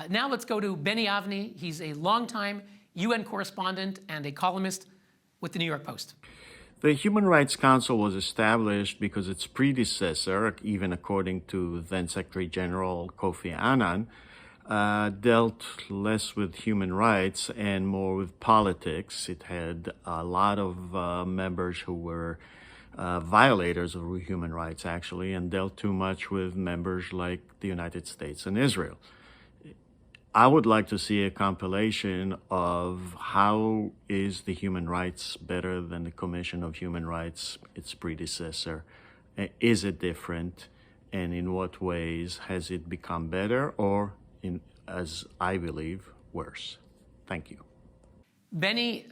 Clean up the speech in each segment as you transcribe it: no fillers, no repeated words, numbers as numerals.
Now let's go to Benny Avni. He's a longtime UN correspondent and a columnist with the New York Post. The Human Rights Council was established because its predecessor, even according to then Secretary General Kofi Annan, dealt less with human rights and more with politics. It had a lot of members who were violators of human rights, actually, and dealt too much with members like the United States and Israel. I would like to see a compilation of how is the human rights better than the Commission of Human Rights, its predecessor. Is it different? And in what ways has it become better or, as I believe, worse? Thank you. Benny,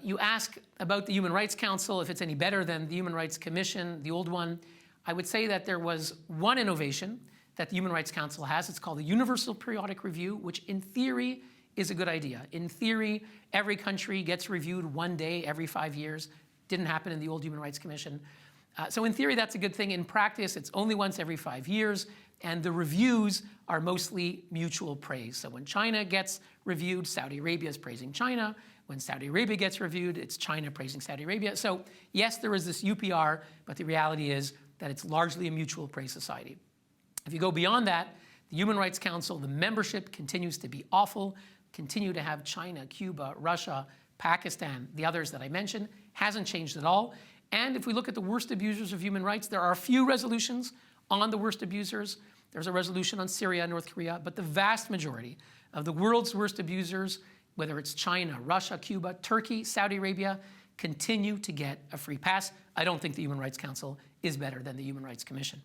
you ask about the Human Rights Council, if it's any better than the Human Rights Commission, the old one. I would say that there was one innovation that the Human Rights Council has. It's called the Universal Periodic Review, which in theory is a good idea. In theory, every country gets reviewed one day every 5 years. Didn't happen in the old Human Rights Commission. So in theory, that's a good thing. In practice, it's only once every 5 years, and the reviews are mostly mutual praise. So when China gets reviewed, Saudi Arabia is praising China. When Saudi Arabia gets reviewed, it's China praising Saudi Arabia. So yes, there is this UPR, but the reality is that it's largely a mutual praise society. If you go beyond that, the Human Rights Council, the membership continues to be awful, continue to have China, Cuba, Russia, Pakistan, the others that I mentioned, hasn't changed at all. And if we look at the worst abusers of human rights, there are a few resolutions on the worst abusers. There's a resolution on Syria, North Korea, but the vast majority of the world's worst abusers, whether it's China, Russia, Cuba, Turkey, Saudi Arabia, continue to get a free pass. I don't think the Human Rights Council is better than the Human Rights Commission.